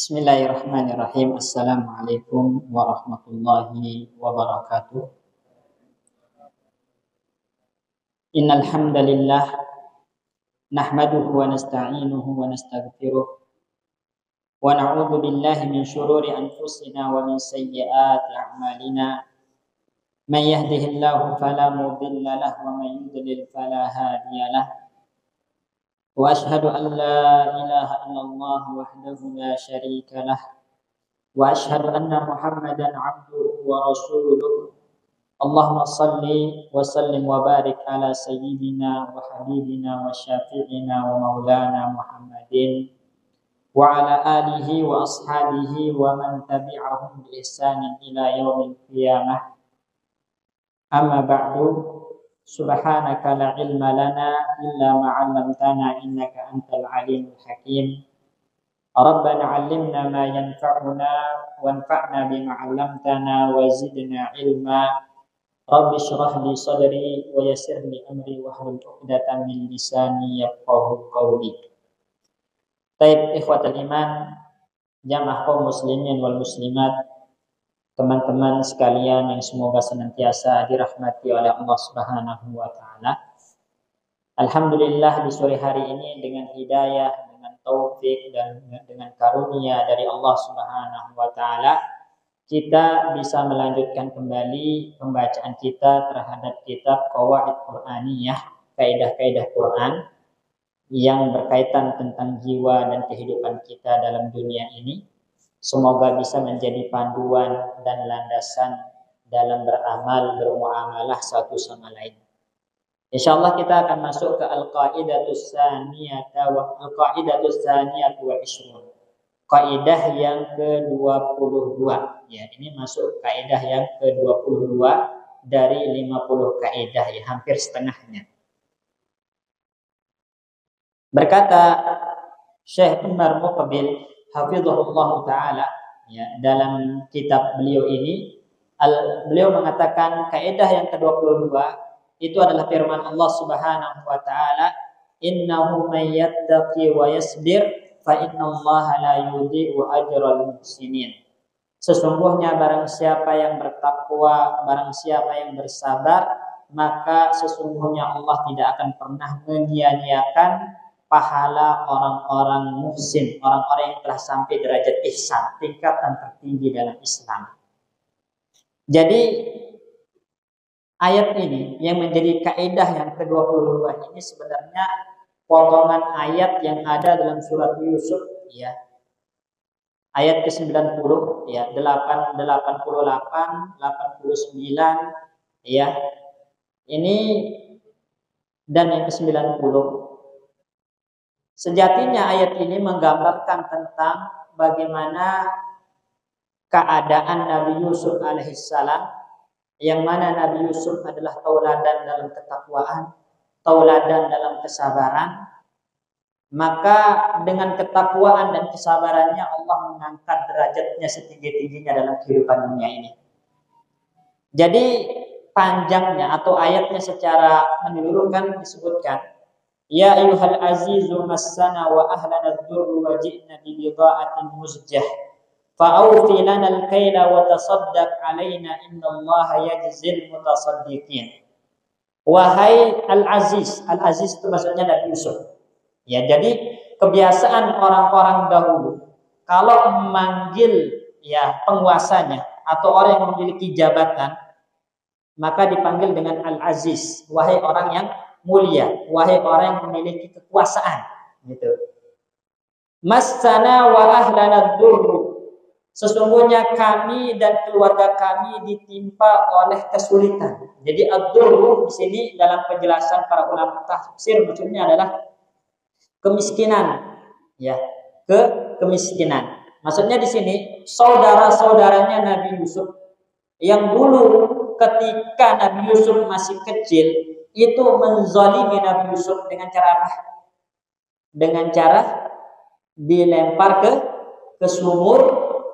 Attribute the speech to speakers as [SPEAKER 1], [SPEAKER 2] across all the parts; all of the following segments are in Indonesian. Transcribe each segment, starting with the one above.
[SPEAKER 1] Bismillahirrahmanirrahim. Assalamualaikum warahmatullahi wabarakatuh. Innal hamdalillah nahmaduhu wa nasta'inuhu wa nastaghfiruh wa na'udzu billahi min shururi anfusina wa min sayyiati a'malina. Man yahdihillahu fala mudilla lahu wa man yudlil fala hadiya lahu. Wa ashhadu an la ilaha illallah wahdahu la syarika lah wa ashhadu anna Muhammadan abduhu wa rasuluh. Allahumma salli wa sallim wa barik ala sayyidina wa habibina wa syafi'ina wa maulana Muhammadin wa ala alihi wa ashabihi wa man tabi'ahum bi ihsanin ila yaumil qiyamah. Amma ba'du. Subhanaka la ilma lana illa ma 'allamtana innaka antal alimul hakim. Rabbana 'allimna ma yanfa'una wanfa'na bima 'allamtana wa zidna ilma. Rabbi shrah li sadri wa yassir li amri wahlul 'uqdatam min lisani yafqahu qawli. Taib ikhwatal iman, jamaah kaum muslimin wal muslimat, teman-teman sekalian yang semoga senantiasa dirahmati oleh Allah Subhanahu wa taala. Alhamdulillah di sore hari ini dengan hidayah, dengan taufik dan dengan karunia dari Allah Subhanahu wa taala, kita bisa melanjutkan kembali pembacaan kita terhadap kitab Qawaid Qur'aniyah, kaidah-kaidah Quran yang berkaitan tentang jiwa dan kehidupan kita dalam dunia ini. Semoga bisa menjadi panduan dan landasan dalam beramal, bermuamalah satu sama lain. Insyaallah kita akan masuk ke al-qaidatus tsaniyah wa al-qaidatus tsaniyah wa 20. Kaidah yang ke-22. Ya, ini masuk kaidah yang ke-22 dari 50 kaidah, ya, hampir setengahnya. Berkata Syekh Umar Muqbil hafizahullah ta'ala, ya, dalam kitab beliau ini, beliau mengatakan kaidah yang ke-22 itu adalah firman Allah Subhanahu wa ta'ala, innahu may yattaqi wa yasbir fa innallaha la yudhi'u ajral muhsinin. Sesungguhnya barang siapa yang bertakwa, barang siapa yang bersabar, maka sesungguhnya Allah tidak akan pernah menyia-nyiakan pahala orang-orang muhsin, orang-orang yang telah sampai derajat ihsan, tingkatan tertinggi dalam Islam. Jadi ayat ini yang menjadi kaidah yang ke-22 ini sebenarnya potongan ayat yang ada dalam surat Yusuf, ya. Ayat ke-90, ya, 88, 89, ya. Ini dan yang ke-90. Sejatinya ayat ini menggambarkan tentang bagaimana keadaan Nabi Yusuf alaihissalam, yang mana Nabi Yusuf adalah tauladan dalam ketakwaan, tauladan dalam kesabaran. Maka dengan ketakwaan dan kesabarannya Allah mengangkat derajatnya setinggi-tingginya dalam kehidupan dunia ini. Jadi panjangnya atau ayatnya secara menyeluruh disebutkan, ya ayyuhal azizu massana wa ahlana ad-durru wa ji'na bi bida'atin muzjah fa'awfi lana al-kayla wa tasaddaq alaina innallaha yajzil mutasaddiqin. Wahai al-aziz, al-aziz itu maksudnya Nabi Yusuf. Ya, jadi kebiasaan orang-orang dahulu kalau memanggil, ya, penguasanya atau orang yang memiliki jabatan, maka dipanggil dengan al-aziz, wahai orang yang mulia, wahai orang yang memiliki kekuasaan, gitu. Massana wa ahlana dzurru, sesungguhnya kami dan keluarga kami ditimpa oleh kesulitan. Jadi ad-dzurru di sini dalam penjelasan para ulama tafsir maksudnya adalah kemiskinan, ya, kemiskinan. Maksudnya di sini saudara-saudaranya Nabi Yusuf yang dulu ketika Nabi Yusuf masih kecil itu menzalimi Nabi Yusuf dengan cara apa? Dengan cara dilempar ke sumur,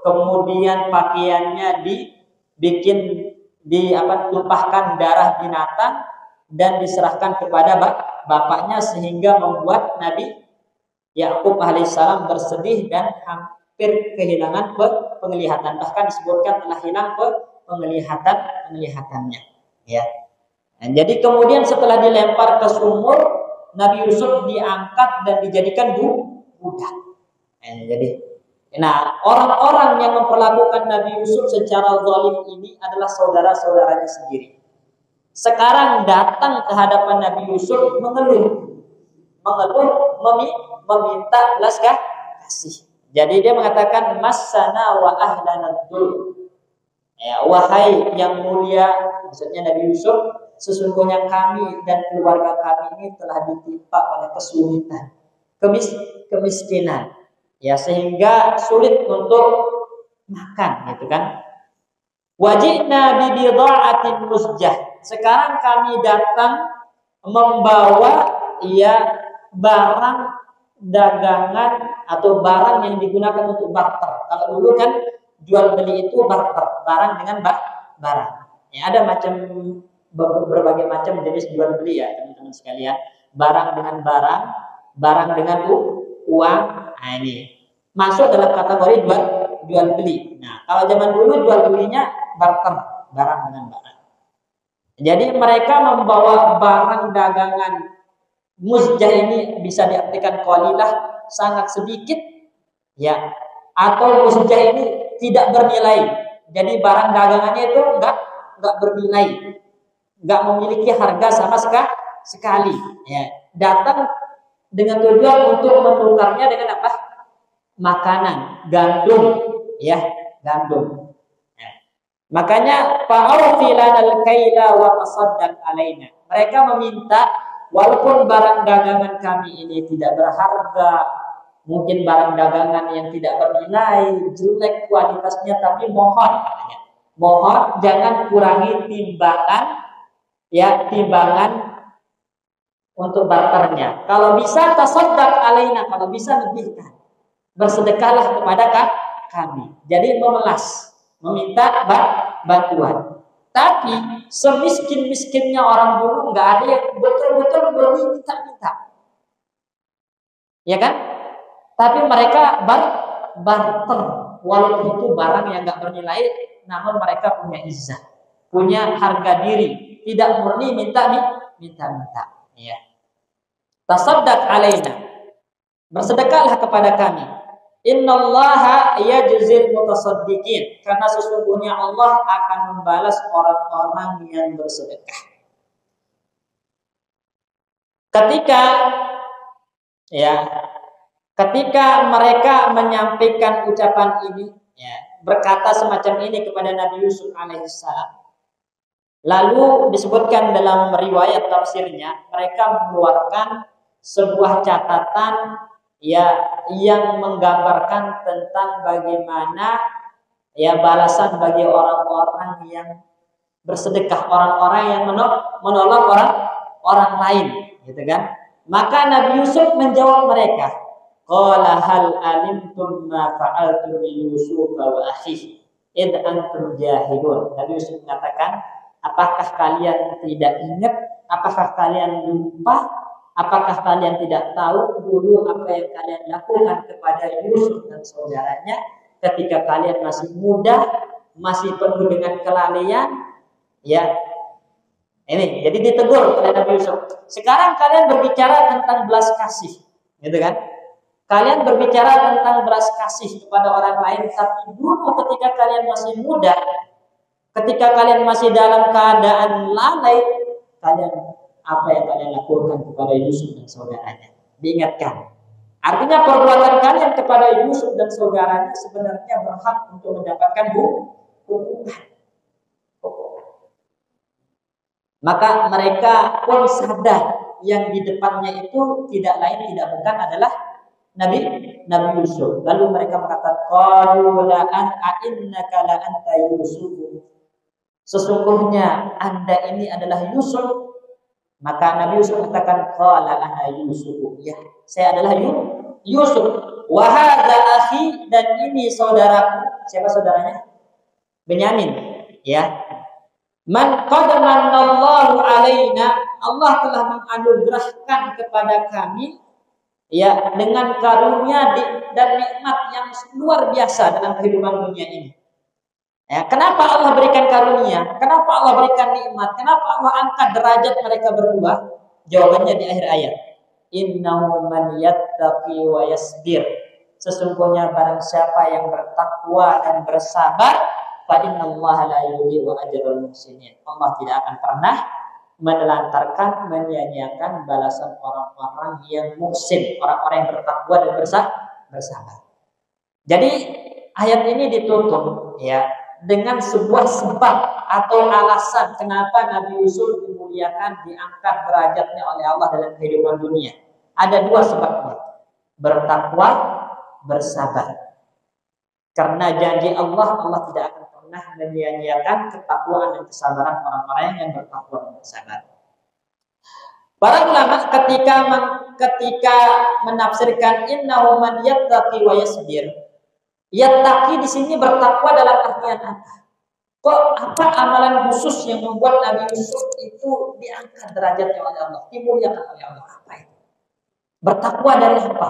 [SPEAKER 1] kemudian pakaiannya tumpahkan darah binatang dan diserahkan kepada bapaknya, sehingga membuat Nabi Yakub alaihissalam bersedih dan kehilangan penglihatan, bahkan disebutkan telah hilang penglihatannya. Ya. Nah, jadi kemudian setelah dilempar ke sumur, Nabi Yusuf diangkat dan dijadikan budak. Nah, orang-orang yang memperlakukan Nabi Yusuf secara zalim ini adalah saudara-saudaranya sendiri. Sekarang datang ke hadapan Nabi Yusuf mengeluh, meminta belas kasih. Jadi dia mengatakan masana wa ahlana dzul. Ya, wahai yang mulia, maksudnya Nabi Yusuf, sesungguhnya kami dan keluarga kami ini telah ditimpa oleh kesulitan, kemiskinan, ya sehingga sulit untuk makan, gitu kan? Wajibna bi bidha'atin musjah. Sekarang kami datang membawa barang dagangan atau barang yang digunakan untuk barter. Kalau dulu kan jual beli itu barter, barang dengan barang. Ya, ada berbagai macam jenis jual beli ya teman-teman sekalian. Barang dengan barang, barang dengan uang. Nah, ini masuk dalam kategori jual beli. Nah, kalau zaman dulu jual belinya barter, barang dengan barang. Jadi mereka membawa barang dagangan musjah ini bisa diartikan qalilah, sangat sedikit, ya, atau musjah ini tidak bernilai. Jadi barang dagangannya itu enggak bernilai, enggak memiliki harga sama sekali. Ya, datang dengan tujuan untuk menukarnya dengan apa? Makanan, gandum, ya, gandum. Ya. Makanya fa'awfi lanal kaila wa tasaddaq alaina. Mereka meminta, walaupun barang dagangan kami ini tidak berharga, mungkin barang dagangan yang tidak bernilai, jelek kualitasnya, tapi mohon jangan kurangi timbangan untuk barternya. Kalau bisa tasaddaq alaina, kalau bisa lebihkan. Bersedekahlah kepada kami. Jadi meminta bantuan. Tapi semiskin-miskinnya orang dulu nggak ada yang betul-betul berani minta-minta, ya kan? Tapi mereka barter, walaupun itu barang yang nggak bernilai, namun mereka punya izzah, punya harga diri, tidak murni minta-minta. Ya. Tasaddaq alaina, bersedekahlah kepada kami. Innallaha yajzil mutasaddiqin, karena sesungguhnya Allah akan membalas orang-orang yang bersedekah. Ketika mereka menyampaikan ucapan ini, ya, berkata semacam ini kepada Nabi Yusuf alaihissalam, lalu disebutkan dalam riwayat tafsirnya, mereka mengeluarkan sebuah catatan yang menggambarkan tentang bagaimana balasan bagi orang-orang yang bersedekah, orang-orang yang menolong orang lain, gitu kan? Maka Nabi Yusuf menjawab mereka, qala hal alimtum ma fa'altu bi Yusuf wa akhihi id antum jahilun. Nabi Yusuf mengatakan, apakah kalian tidak ingat, apakah kalian lupa, apakah kalian tidak tahu dulu apa yang kalian lakukan kepada Yusuf dan saudaranya ketika kalian masih muda, masih penuh dengan kelalaian? Ya, ini jadi ditegur oleh Nabi Yusuf. Sekarang kalian berbicara tentang belas kasih, gitu kan? Kalian berbicara tentang belas kasih kepada orang lain, tapi dulu ketika kalian masih muda, ketika kalian masih dalam keadaan lalai, apa yang kalian lakukan kepada Yusuf dan saudaranya? Diingatkan. Artinya perbuatan kalian kepada Yusuf dan saudaranya sebenarnya berhak untuk mendapatkan hukuman. Maka mereka pun sadar yang di depannya itu tidak lain tidak bukan adalah Nabi Yusuf. Lalu mereka berkata, qalu la innaka la anta Yusuf. Sesungguhnya Anda ini adalah Yusuf. Maka Nabi Yusuf katakan, qala ana Yusuf. Ya, saya adalah Yusuf. Wa hadza akhi, dan ini saudaraku. Siapa saudaranya? Benyamin, ya. Man qad manallahu alaina, Allah telah menganugerahkan kepada kami Ya, dengan karunia dan nikmat yang luar biasa dalam kehidupan dunia ini. Ya, kenapa Allah berikan karunia? Kenapa Allah berikan nikmat? Kenapa Allah angkat derajat mereka berdua? Jawabannya di akhir ayat. Innahu man yattaqi wa yasbir. Sesungguhnya barang siapa yang bertakwa dan bersabar, fa innallaha la yudhi'u ajral muhsinin. Allah tidak akan pernah menelantarkan, menyia-nyiakan balasan orang-orang yang muhsin, orang-orang yang bertakwa dan bersabar. Jadi ayat ini ditutup ya dengan sebuah sebab atau alasan kenapa Nabi Yusuf dimuliakan, diangkat derajatnya oleh Allah dalam kehidupan dunia. Ada dua sebabnya. Bertakwa, bersabar. Karena janji Allah tidak akan pernah menyia-nyiakan ketakwaan dan kesabaran orang-orang yang bertakwa dan bersabar. Para ulama ketika menafsirkan innahu man yattaqi wa yasbir, yattaqi di sini bertakwa dalam artian apa? Kok apa amalan khusus yang membuat Nabi Yusuf itu diangkat derajatnya oleh Allah, dimuliakan oleh Allah? Apa itu? Bertakwa dari apa?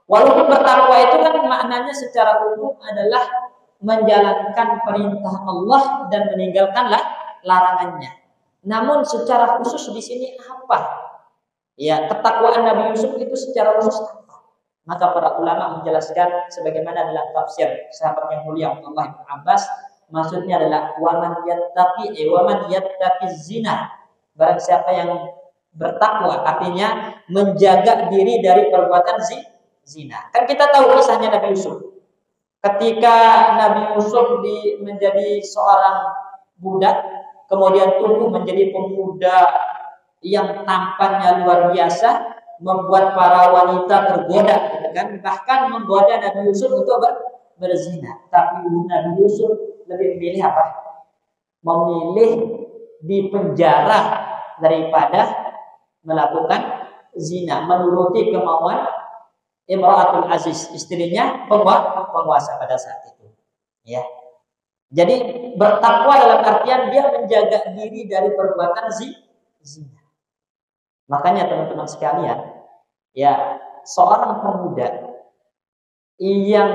[SPEAKER 1] Walaupun bertakwa itu kan maknanya secara umum adalah menjalankan perintah Allah dan meninggalkan larangannya. Namun secara khusus di sini apa? Ya, ketakwaan Nabi Yusuf itu secara khusus apa? Maka para ulama menjelaskan sebagaimana dalam tafsir sahabat yang mulia Abdullah bin Abbas, maksudnya adalah waman yattaqi zina. Barang siapa yang bertakwa, artinya menjaga diri dari perbuatan zina. Kan kita tahu kisahnya Nabi Yusuf. Ketika Nabi Yusuf menjadi seorang budak, kemudian tumbuh menjadi pemuda yang tampannya luar biasa, membuat para wanita tergoda, kan? Bahkan menggoda Nabi Yusuf untuk berzina. Tapi Nabi Yusuf lebih memilih apa? Memilih di penjara daripada melakukan zina, menuruti kemauan Imra'atul Aziz, istrinya penguasa pada saat itu. Ya. Jadi bertakwa dalam artian dia menjaga diri dari perbuatan zina. Makanya teman-teman sekalian, ya, seorang pemuda yang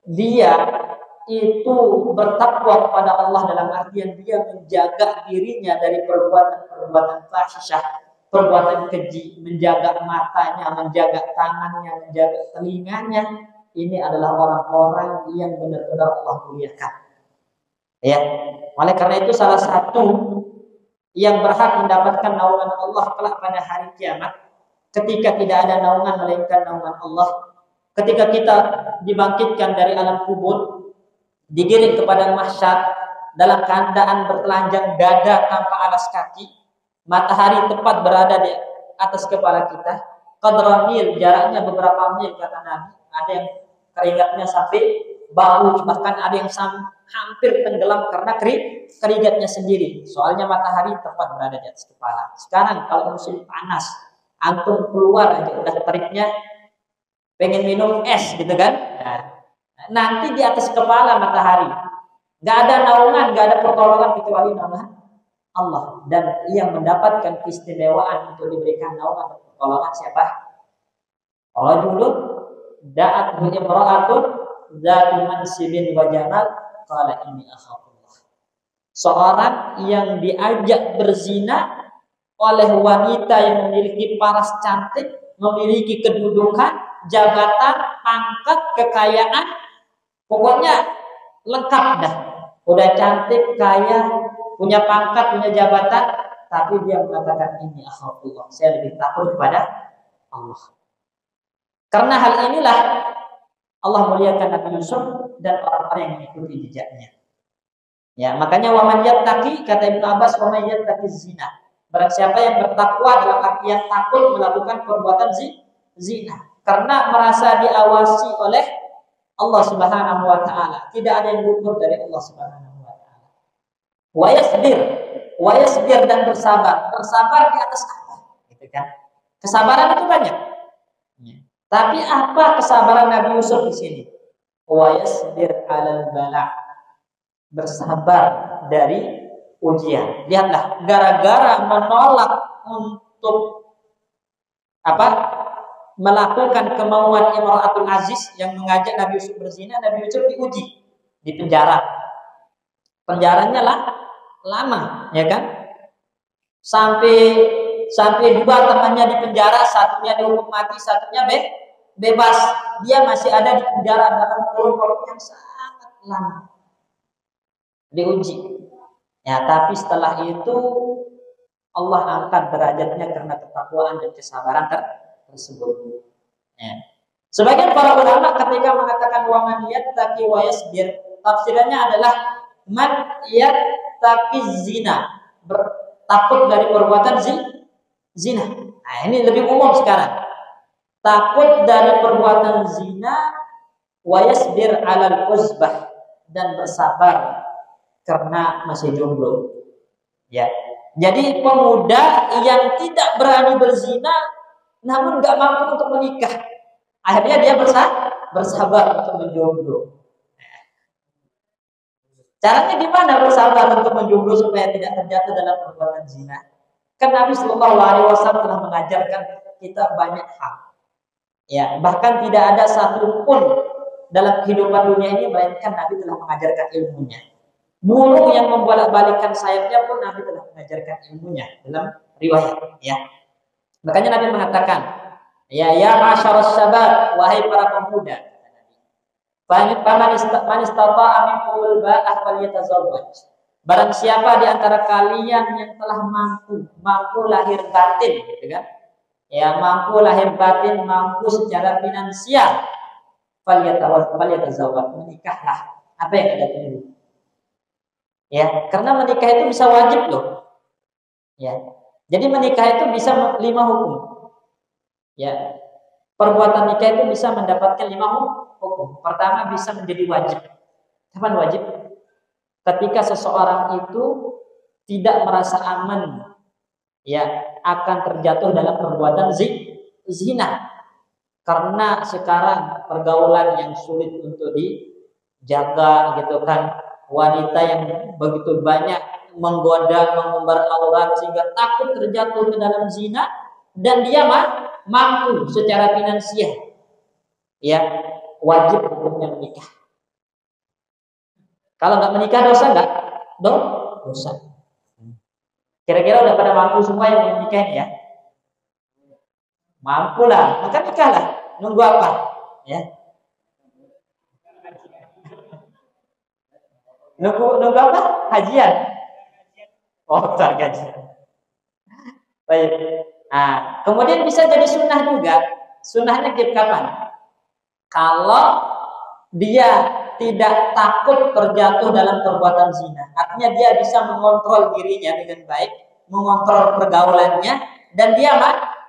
[SPEAKER 1] dia itu bertakwa kepada Allah dalam artian dia menjaga dirinya dari perbuatan fahisyah, perbuatan keji, menjaga matanya, menjaga tangannya, menjaga telinganya, ini adalah orang-orang yang benar-benar Allah muliakan. Ya, oleh karena itu salah satu yang berhak mendapatkan naungan Allah kelak pada hari kiamat, ketika tidak ada naungan melainkan naungan Allah, ketika kita dibangkitkan dari alam kubur, digiring kepada mahsyar dalam keadaan bertelanjang dada tanpa alas kaki, matahari tepat berada di atas kepala kita, qadra mil, jaraknya beberapa mil kata Nabi, ada yang keringatnya sampai bahu, bahkan ada yang hampir tenggelam karena keringatnya sendiri. Soalnya matahari tepat berada di atas kepala. Sekarang kalau musim panas, antum keluar aja udah teriknya pengen minum es gitu kan? Nah, nanti di atas kepala matahari, nggak ada naungan, nggak ada pertolongan kecuali naungan Allah. Dan yang mendapatkan keistimewaan untuk diberikan naungan dan pertolongan siapa? Rajulun da'at imra'atun dzatu mansibin wa jamal qala inni akhafullah. Seorang yang diajak berzina oleh wanita yang memiliki paras cantik, memiliki kedudukan, jabatan, pangkat, kekayaan, pokoknya lengkap dah. Udah cantik, kaya, punya pangkat, punya jabatan, tapi dia mengatakan ini akhafullah, saya lebih takut kepada Allah. Karena hal inilah Allah muliakan Nabi Yusuf dan orang-orang yang mengikuti jejaknya. Ya, makanya waman yattaqi, kata Ibnu Abbas, waman yattaqi zina. Barang siapa yang bertakwa dalam artian takut melakukan perbuatan zina, karena merasa diawasi oleh Allah Subhanahu wa taala. Tidak ada yang luput dari Allah Subhanahu wa taala. Wa yasbir dan bersabar. Bersabar di atas apa? Gitu kan? Kesabaran itu banyak. Ya. Tapi apa kesabaran Nabi Yusuf di sini? Wa yasbir 'alal bala'. Bersabar dari ujian. Lihatlah, gara-gara menolak untuk melakukan kemauan Imra'atul Aziz yang mengajak Nabi Yusuf berzina, Nabi Yusuf diuji di penjara. Penjaranya lah lama, ya kan? Sampai dua temannya di penjara, satunya dihukum mati, satunya bebas. Dia masih ada di penjara dalam kurun waktu yang sangat lama. Diuji. Ya, tapi setelah itu Allah angkat derajatnya karena ketakwaan dan kesabaran tersebut. Ya. Sebagian para ulama ketika mengatakan wa man yattaqi wa yasbir, tafsirannya adalah man yattaqi zina, takut dari perbuatan zina. Nah, ini lebih umum sekarang. Takut dari perbuatan zina, wa yasbir 'alal uzbah, dan bersabar karena masih jomblo. Ya. Jadi pemuda yang tidak berani berzina namun nggak mampu untuk menikah, akhirnya dia bersabar untuk menjomblo. Caranya gimana bersabar untuk menjomblo supaya tidak terjatuh dalam perbuatan zina? Kan Nabi Shallallahu Alaihi Wasallam telah mengajarkan kita banyak hal. Ya, bahkan tidak ada satu pun dalam kehidupan dunia ini melainkan Nabi telah mengajarkan ilmunya. Burung yang membolak-balikkan sayapnya pun Nabi telah mengajarkan ilmunya dalam riwayat. Ya, makanya Nabi mengatakan, ya ma'asyaras syabab, wahai para pemuda, man istata'a minkumul ba'ah falyatazawwaj. Barang siapa di antara kalian yang telah mampu lahir batin, gitu kan? Ya, mampu lahir batin, mampu secara finansial, falyatazawwaj, menikahlah. Apa yang Anda tunggu? Ya, karena menikah itu bisa wajib loh. Ya. Jadi menikah itu bisa 5 hukum. Ya. Perbuatan nikah itu bisa mendapatkan 5 hukum. Pertama, bisa menjadi wajib. Kapan wajib? Ketika seseorang itu tidak merasa aman, ya, akan terjatuh dalam perbuatan zina. Karena sekarang pergaulan yang sulit untuk dijaga, gitu kan. Wanita yang begitu banyak menggoda, mengumbar aurat sehingga takut terjatuh ke dalam zina, dan dia mampu secara finansial, ya, wajib hukumnya menikah. Kalau nggak menikah dosa nggak? Dosa. Kira-kira udah pada mampu semua yang menikah ini ya? Mampu lah, maka nikahlah. Nunggu apa? Ya. Nunggu apa? Hajian. Oh, gajian. Baik. Nah, kemudian bisa jadi sunnah juga. Sunnahnya kapan? Kalau dia tidak takut terjatuh dalam perbuatan zina, artinya dia bisa mengontrol dirinya dengan baik, mengontrol pergaulannya, dan dia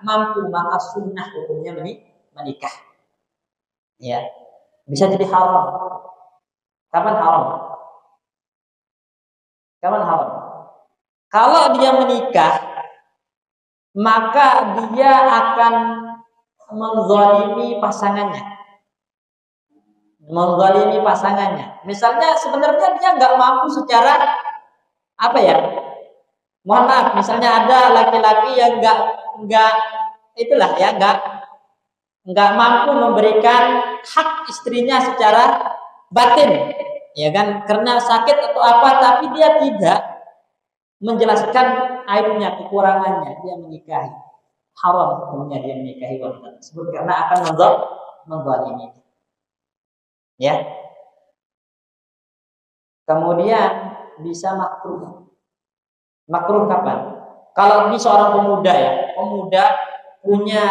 [SPEAKER 1] mampu, maka sunnah hukumnya menikah. Ya, bisa jadi haram. Kapan haram? Kapan haram? Kalau dia menikah, maka dia akan menzalimi pasangannya. Misalnya sebenarnya dia nggak mampu secara apa ya? Mohon maaf, misalnya ada laki-laki yang nggak itulah ya, nggak mampu memberikan hak istrinya secara batin, ya kan? Karena sakit atau apa, tapi dia tidak menjelaskan aibnya, kekurangannya, dia menikahi. Haram hukumnya dia menikahi wanita tersebut karena akan menzalimi. Ya. Kemudian bisa makruh. Makruh kapan? Kalau ini seorang pemuda ya, pemuda punya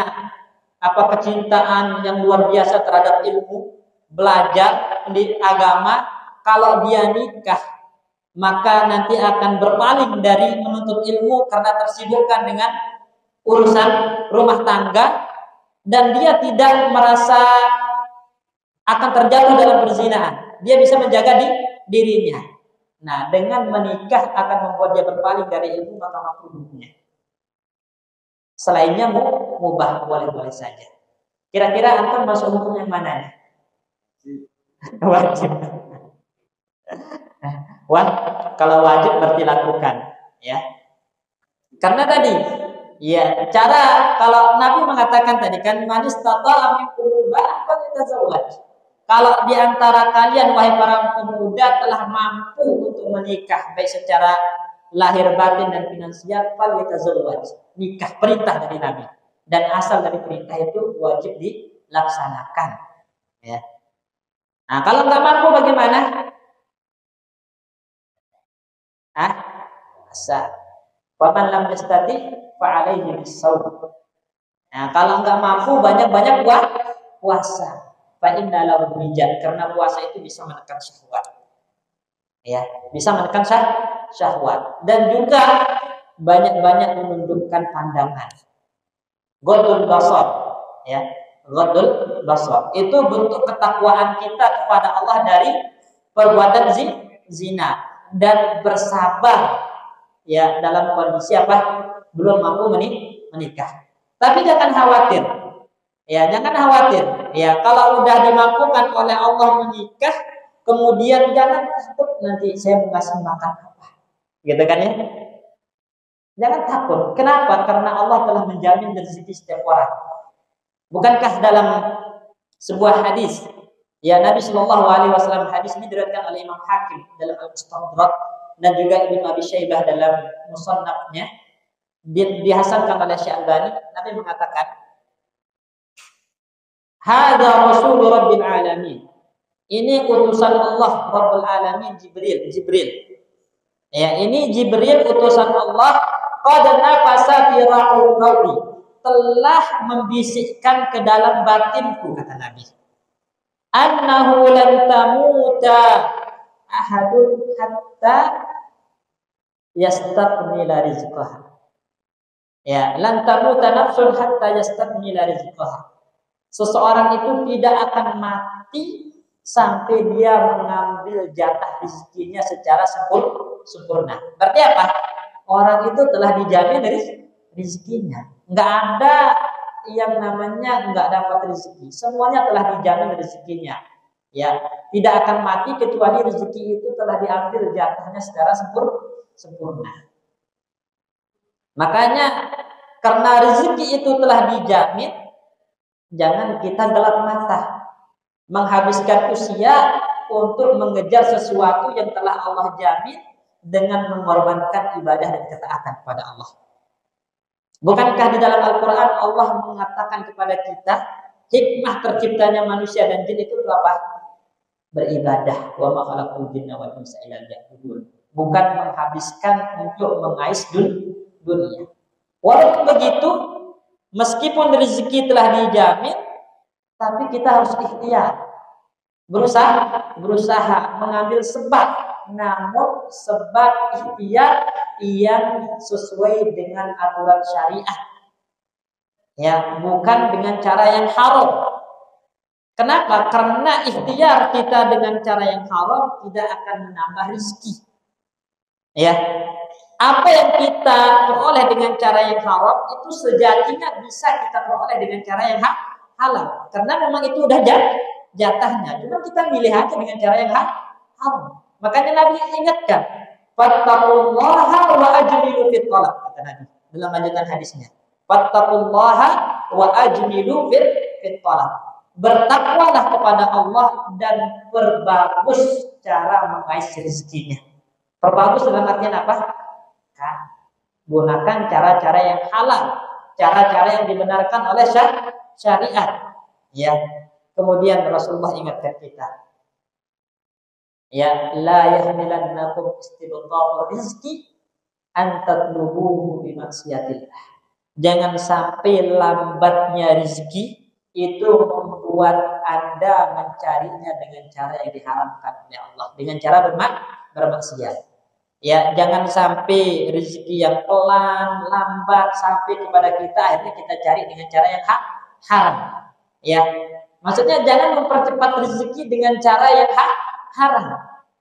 [SPEAKER 1] kecintaan yang luar biasa terhadap ilmu, belajar di agama, kalau dia nikah maka nanti akan berpaling dari menuntut ilmu karena tersibukkan dengan urusan rumah tangga, dan dia tidak merasa akan terjatuh dalam perzinahan. Dia bisa menjaga dirinya. Nah, dengan menikah akan membuat dia berpaling dari ilmu, maka makruhnya. Selainnya mubah, boleh-boleh saja. Kira-kira antum masuk hukum yang mana? Wajib. Kalau wajib berarti lakukan, ya. Karena tadi Ya, cara kalau Nabi mengatakan tadi kan manis tata minkum ba'an yatazawwaj. Kalau di antara kalian wahai para pemuda telah mampu untuk menikah baik secara lahir batin dan finansial, fal yatazawwaj. Nikah perintah dari Nabi. Dan asal dari perintah itu wajib dilaksanakan. Ya. Nah, kalau nggak mampu bagaimana? Asa. Faman lam yastati fa alaihi bisawm. Nah, kalau nggak mampu banyak-banyak puasa. Fa inna lahu wijat, karena puasa itu bisa menekan syahwat. Ya, bisa menekan syahwat dan juga banyak-banyak menundukkan pandangan. Ghaddul basar, ya. Ghaddul basar itu bentuk ketakwaan kita kepada Allah dari perbuatan zina dan bersabar ya dalam kondisi apa? Belum mampu menikah. Tapi jangan khawatir. Ya, jangan khawatir. Ya, kalau udah dimampukan oleh Allah menikah, kemudian jangan takut nanti saya mau ngasih makan apa. Gitu kan ya? Jangan takut. Kenapa? Karena Allah telah menjamin rezeki setiap orang. Bukankah dalam sebuah hadis, ya Nabi Shallallahu Alaihi Wasallam, hadis ini diriwayatkan oleh Imam Hakim dalam Al-Mustadrak dan juga Ibnu Abi Syaibah dalam Musannafnya, dihasankan oleh Syekh-Albani. Nabi mengatakan, "Hada Rasul Rabbil Alamin." Ini utusan Allah Rabbul Alamin, Jibril. Ya, ini Jibril utusan Allah. Qad nafasa fi ra'ul qalbi, telah membisikkan ke dalam batinku, kata Nabi. Annahu lan tamuta ahadun hatta yastakmila rizqaha. Ya, lan tamuta nafsun hatta yastakmila rizqaha. Seseorang itu tidak akan mati sampai dia mengambil jatah rezekinya secara sempurna. Berarti apa? Orang itu telah dijamin dari rezekinya. Enggak ada yang namanya enggak dapat rezeki. Semuanya telah dijamin rezekinya. Ya, tidak akan mati kecuali rezeki itu telah diambil jatahnya secara sempurna. Makanya karena rezeki itu telah dijamin, jangan kita gelap mata menghabiskan usia untuk mengejar sesuatu yang telah Allah jamin dengan mengorbankan ibadah dan ketaatan kepada Allah. Bukankah di dalam Al-Quran Allah mengatakan kepada kita hikmah terciptanya manusia dan jin itu apa? Beribadah. Wa ma khalaqul jinna wal insa illa liya'budun. Bukan menghabiskan untuk mengais dunia. Walaupun begitu, meskipun rezeki telah dijamin, tapi kita harus ikhtiar, berusaha mengambil sebab, namun sebab ikhtiar yang sesuai dengan aturan syariah, ya, bukan dengan cara yang haram. Kenapa? Karena ikhtiar kita dengan cara yang haram tidak akan menambah rezeki. Ya, apa yang kita peroleh dengan cara yang haram itu sejatinya bisa kita peroleh dengan cara yang halal, karena memang itu udah jatahnya. Cuma kita milih aja dengan cara yang haram. Makanya Nabi ingatkan, fattaqullaha wa ajmilu fit talab, kata Nabi dalam lanjutan hadisnya. Fattaqullaha wa ajmilu fit talab. Bertakwalah kepada Allah dan perbagus cara mengais rezekinya. Perbagus dalam artian apa? Gunakan cara-cara yang halal, cara-cara yang dibenarkan oleh syariat. Ya. Kemudian Rasulullah ingatkan kita, ya, la yahmilannakum istibta'ur rizqi an tatlubuhu bi maksiatillah. Jangan sampai lambatnya rezeki itu membuat Anda mencarinya dengan cara yang diharamkan oleh Allah, dengan cara bermaksiat. Ya, jangan sampai rezeki yang pelan, lambat sampai kepada kita, akhirnya kita cari dengan cara yang haram. Ya, maksudnya jangan mempercepat rezeki dengan cara yang haram.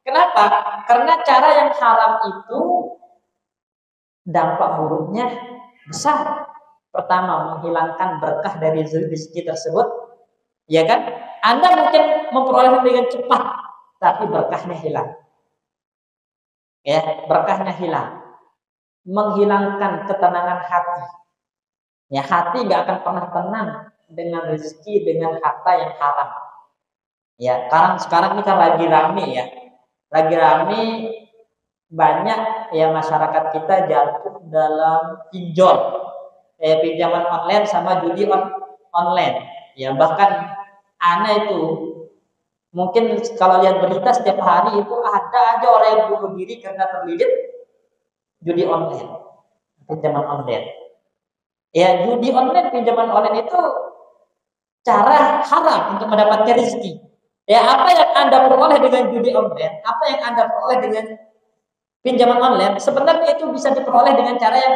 [SPEAKER 1] Kenapa? Karena cara yang haram itu dampak buruknya besar. Pertama, menghilangkan berkah dari rezeki tersebut. Ya kan? Anda mungkin memperoleh dengan cepat, tapi berkahnya hilang. Ya, berkahnya hilang. Menghilangkan ketenangan hati. Ya, hati nggak akan pernah tenang dengan rezeki, dengan harta yang haram. Ya, sekarang ini kan lagi rame ya. Lagi rame, banyak ya masyarakat kita jatuh dalam pinjol. Pinjaman online sama judi online. Ya, bahkan aneh itu mungkin kalau lihat berita setiap hari itu ada aja orang yang bunuh diri karena terlilit judi online, pinjaman online. Ya, judi online, pinjaman online itu cara haram untuk mendapatkan rezeki. Ya, apa yang Anda peroleh dengan judi online, apa yang Anda peroleh dengan pinjaman online, sebenarnya itu bisa diperoleh dengan cara yang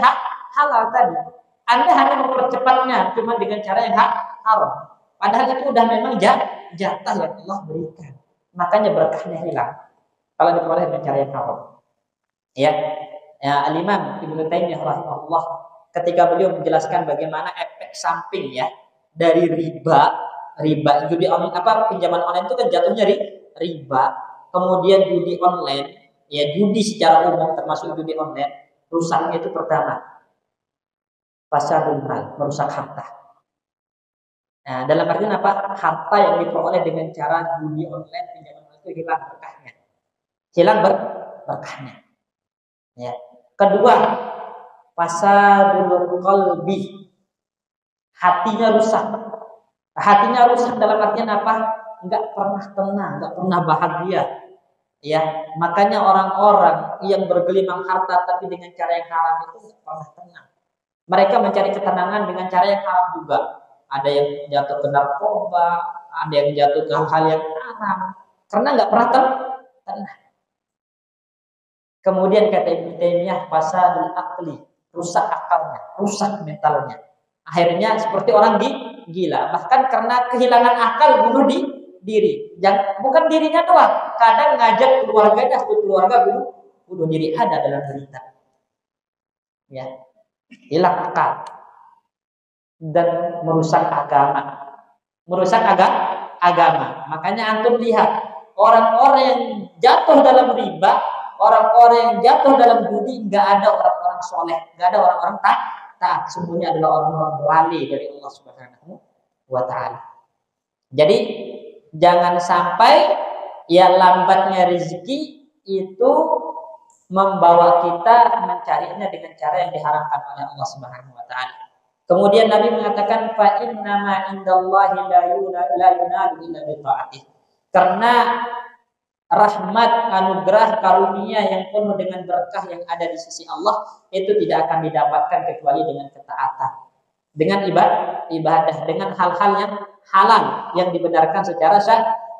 [SPEAKER 1] halal tadi. Anda hanya mempercepatnya cuma dengan cara yang haram. Padahal itu udah memang jatah yang Allah berikan. Makanya berkahnya hilang kalau diperoleh dengan cara yang haram. Ya, Al-Imam Ibnu Taimiyah rahimahullah ketika beliau menjelaskan bagaimana efek samping ya dari riba judi online, pinjaman online itu kan jatuhnya riba, kemudian judi online, ya judi secara umum termasuk judi online, rusaknya itu pertama fasadul mal, merusak harta. Nah, dalam artian apa? Harta yang diperoleh dengan cara judi online, pinjaman online itu hilang berkahnya. Hilang berkahnya. Ya. Kedua, fasadul qalbi. Hatinya rusak. Hatinya rusak dalam artian apa? Enggak pernah tenang, enggak pernah bahagia. Ya, makanya orang-orang yang bergelimang harta tapi dengan cara yang haram itu enggak pernah tenang. Mereka mencari ketenangan dengan cara yang haram juga. Ada yang jatuh ke narkoba, ada yang jatuh ke hal yang haram, karena enggak pernah tenang. Kemudian kata Ibnu Taimiyah, fasadul aqli, rusak akalnya, rusak mentalnya. Akhirnya seperti orang gila, bahkan karena kehilangan akal bunuh diri. Bukan dirinya doang, kadang ngajak keluarganya, satu keluarga bunuh diri, ada dalam berita. Ya, hilang akal dan merusak agama. Makanya antum lihat orang-orang yang jatuh dalam riba, orang-orang yang jatuh dalam judi, nggak ada orang-orang soleh, nggak ada orang-orang taat. Semuanya adalah orang-orang berlari dari Allah Subhanahu wa Ta'ala. Jadi jangan sampai ya lambatnya rezeki itu membawa kita mencarinya dengan cara yang diharamkan oleh Allah Subhanahu wa Ta'ala. Kemudian Nabi mengatakan fa inna ma indallahi la yunalu illa bi ta'atih. Karena rahmat, anugerah, karunia yang penuh dengan berkah yang ada di sisi Allah itu tidak akan didapatkan kecuali dengan ketaatan, dengan ibadah, dengan hal-hal yang halal yang dibenarkan secara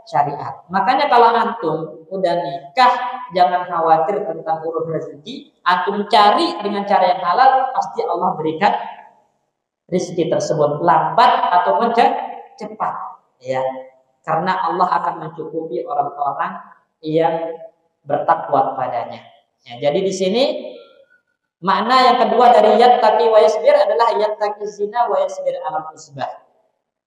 [SPEAKER 1] syariat. Makanya kalau antum udah nikah, jangan khawatir tentang urusan rezeki. Antum cari dengan cara yang halal, pasti Allah berikan rezeki tersebut, lambat ataupun cepat, ya. Karena Allah akan mencukupi orang-orang yang bertakwa kepadanya. Ya, jadi di sini makna yang kedua dari yattaqi wa yasbir adalah yattaqi zina wa yasbir ala musbah.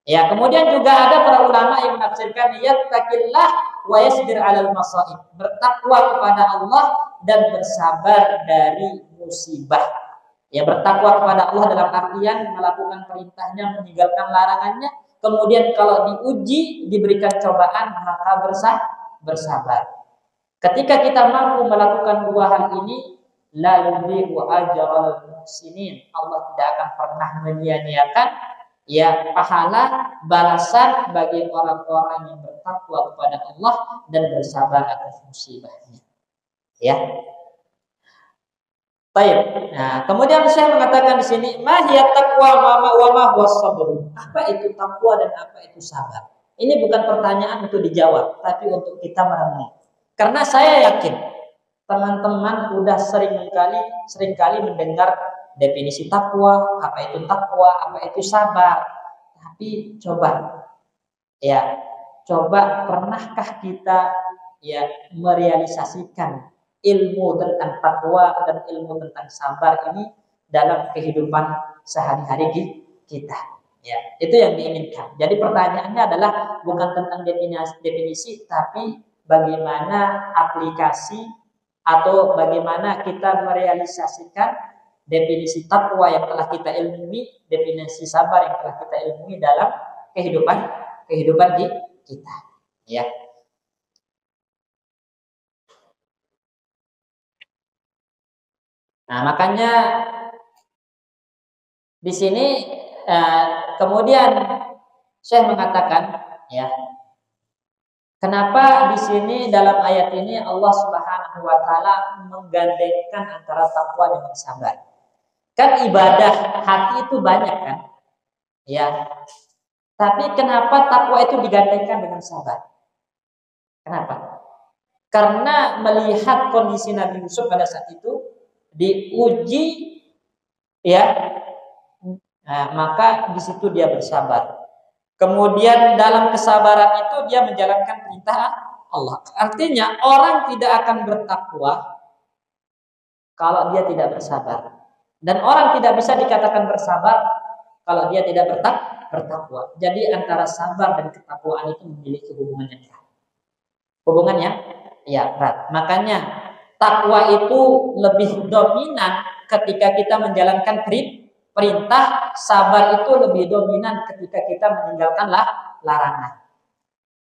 [SPEAKER 1] Ya, kemudian juga ada para ulama yang menafsirkan yattaqillah wa yasbir ala masaib, bertakwa kepada Allah dan bersabar dari musibah. Ya, bertakwa kepada Allah dalam artian melakukan perintahnya, meninggalkan larangannya. Kemudian kalau diuji, diberikan cobaan, maka bersabar. Ketika kita mampu melakukan dua hal ini, la yudhi'u ajral muhsinin, Allah tidak akan pernah menyia-nyiakan ya pahala balasan bagi orang-orang yang bertakwa kepada Allah dan bersabar atas musibahnya. Ya. Baik. Nah, kemudian saya mengatakan di sini, ma hiya taqwa wa ma huwa sabr. Apa itu takwa dan apa itu sabar? Ini bukan pertanyaan untuk dijawab, tapi untuk kita merenung. Karena saya yakin teman-teman udah seringkali mendengar definisi takwa, apa itu sabar. Tapi coba pernahkah kita ya merealisasikan ilmu tentang takwa dan ilmu tentang sabar ini dalam kehidupan sehari-hari kita. Ya, itu yang diinginkan. Jadi pertanyaannya adalah bukan tentang definisi, tapi bagaimana aplikasi atau bagaimana kita merealisasikan definisi takwa yang telah kita ilmui, definisi sabar yang telah kita ilmui dalam kehidupan kita. Ya. Nah, makanya di sini kemudian Syekh mengatakan, ya, kenapa di sini dalam ayat ini Allah Subhanahu wa taala menggandengkan antara takwa dengan sabar? Kan ibadah hati itu banyak kan? Ya. Tapi kenapa takwa itu digandengkan dengan sabar? Kenapa? Karena melihat kondisi Nabi Yusuf pada saat itu diuji, ya, nah, maka di situ dia bersabar. Kemudian dalam kesabaran itu dia menjalankan perintah Allah. Artinya orang tidak akan bertakwa kalau dia tidak bersabar. Dan orang tidak bisa dikatakan bersabar kalau dia tidak bertakwa. Jadi antara sabar dan ketakwaan itu memiliki hubungan yang erat. Hubungan yang erat. Makanya takwa itu lebih dominan ketika kita menjalankan perintah, sabar itu lebih dominan ketika kita meninggalkan larangan.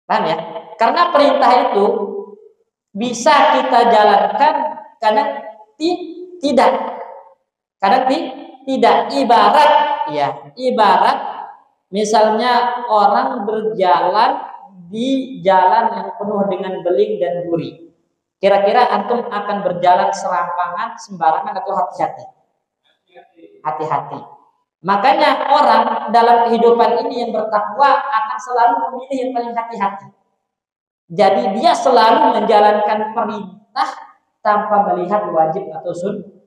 [SPEAKER 1] Paham ya? Karena perintah itu bisa kita jalankan, kadang tidak. Kadang tidak. Ibarat misalnya orang berjalan di jalan yang penuh dengan beling dan duri. Kira-kira antum akan berjalan serampangan, sembarangan atau hati-hati? Hati-hati. Makanya orang dalam kehidupan ini yang bertakwa akan selalu memilih yang paling hati-hati. Jadi dia selalu menjalankan perintah tanpa melihat wajib atau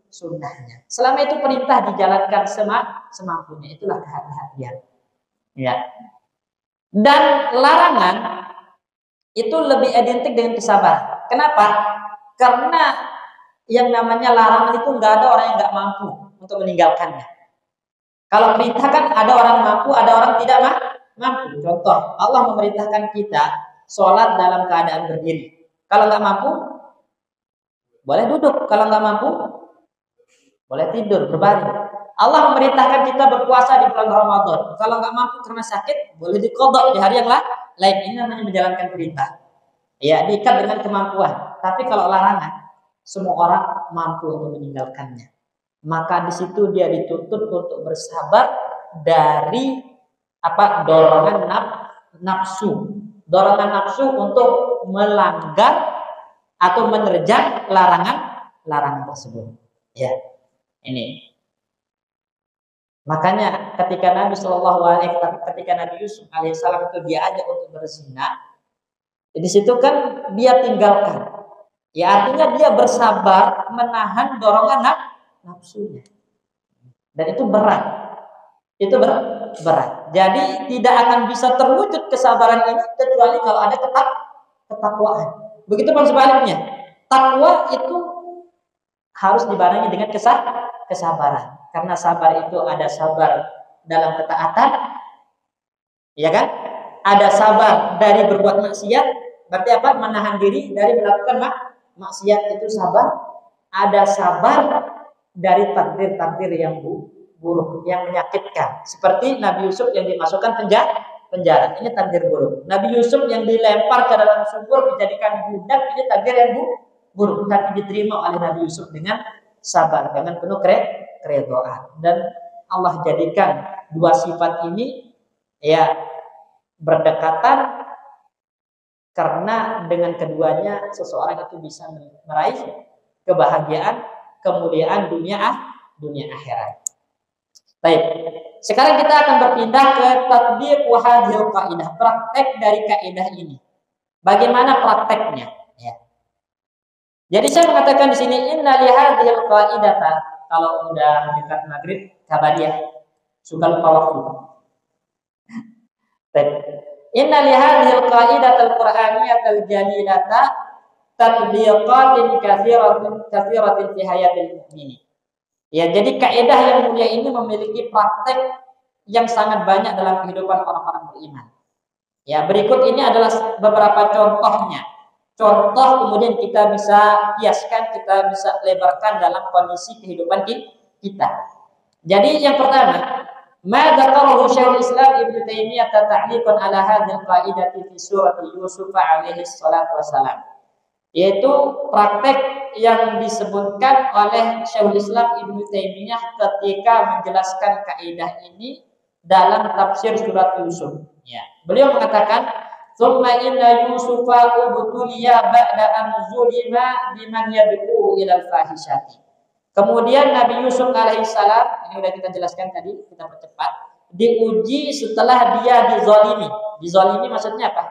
[SPEAKER 1] sunnahnya. Selama itu perintah dijalankan semampunya, itulah kehati-hatian. Ya. Dan larangan itu lebih identik dengan kesabaran. Kenapa? Karena yang namanya larangan itu nggak ada orang yang nggak mampu untuk meninggalkannya. Kalau perintah kan ada orang mampu, ada orang tidak mampu. Contoh, Allah memerintahkan kita sholat dalam keadaan berdiri. Kalau nggak mampu, boleh duduk. Kalau nggak mampu, boleh tidur, berbaring. Allah memerintahkan kita berpuasa di bulan Ramadan. Kalau nggak mampu karena sakit, boleh diqadha di hari yang lain. Ini namanya menjalankan perintah. Ya, diikat dengan kemampuan. Tapi kalau larangan, semua orang mampu untuk meninggalkannya. Maka di situ dia dituntut untuk bersabar dari dorongan nafsu. Dorongan nafsu untuk melanggar atau menerjang larangan tersebut. Ya. Ini. Makanya ketika Nabi Yusuf alaihissalam itu diajak untuk berzina, di situ kan dia tinggalkan. Ya, artinya dia bersabar menahan dorongan nafsunya. Dan itu berat. Itu berat. Jadi tidak akan bisa terwujud kesabaran ini kecuali kalau ada ketakwaan. Begitupun sebaliknya. Takwa itu harus dibarengi dengan kesabaran. Karena sabar itu ada sabar dalam ketaatan, ya kan? Ada sabar dari berbuat maksiat, berarti apa? Menahan diri dari melakukan maksiat, itu sabar. Ada sabar dari takdir yang buruk, yang menyakitkan. Seperti Nabi Yusuf yang dimasukkan penjara, ini takdir buruk. Nabi Yusuf yang dilempar ke dalam sumur dijadikan budak, ini takdir yang buruk, tapi diterima oleh Nabi Yusuf dengan sabar, dengan penuh keredoan. Dan Allah jadikan dua sifat ini ya berdekatan, karena dengan keduanya seseorang itu bisa meraih kebahagiaan, kemuliaan dunia akhirat. Baik, sekarang kita akan berpindah ke tatbiq hadhil qaidah, praktek dari kaidah ini. Bagaimana prakteknya? Ya. Jadi saya mengatakan di sini inna li hadhil qaidata, kalau udah dekat maghrib kabariyah, suka lupa waktu. Baik. Inna li hadhil qaidatal qur'aniyatal jalilata tatbiqatin katsiratin fi hayatil mu'minin. Ya, jadi kaidah yang mulia ini memiliki praktek yang sangat banyak dalam kehidupan orang-orang beriman. Ya, berikut ini adalah beberapa contohnya. Contoh kemudian kita bisa kiaskan, kita bisa lebarkan dalam kondisi kehidupan kita. Jadi yang pertama, ma dzakarahu Syekhul Islam Ibnu Taimiyah ta'liqan ala hadhil qaidati fi surat Yusuf alaihi salatu wassalam. Yaitu praktek yang disebutkan oleh Syekhul Islam Ibnu Taimiyah ketika menjelaskan kaidah ini dalam tafsir surat Yusuf. Ya. Beliau mengatakan, "Tsumma inna Yusufa ubtuliya ba'da an zulima biman yad'u ilal fahishati." Kemudian Nabi Yusuf alaihissalam, ini sudah kita jelaskan tadi, kita percepat, diuji setelah dia dizalimi. Dizalimi maksudnya apa?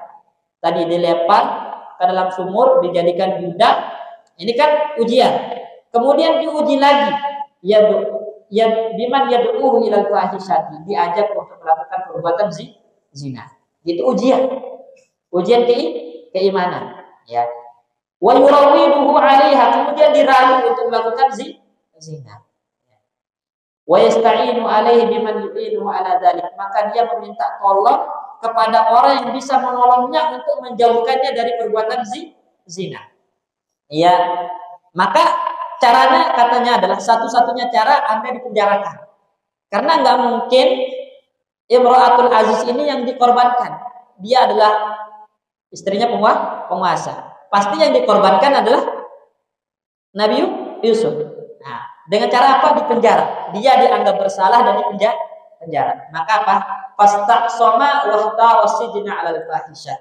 [SPEAKER 1] Tadi dilempar ke dalam sumur, dijadikan budak. Ini kan ujian. Kemudian diuji lagi. Biman yad'u ilal fahishati, diajak untuk melakukan perbuatan zina. Itu ujian. Ujian keimanan, ya. Wa yurawiduhu 'alaiha, kemudian dirayu untuk melakukan zina. Wa yasta'inu 'alaihi biman yu'inuhu 'ala dzalik, maka dia meminta tolong kepada orang yang bisa menolongnya untuk menjauhkannya dari perbuatan zina. Ya, maka caranya katanya adalah satu-satunya cara Anda dipenjarakan. Karena nggak mungkin Imra'atul Aziz ini yang dikorbankan. Dia adalah istrinya penguasa. Pasti yang dikorbankan adalah Nabi Yusuf. Nah, dengan cara apa? Dipenjara. Dia dianggap bersalah dan dipenjara. Maka apa? Fastaqsama wahtara sijna 'alal fahisyah.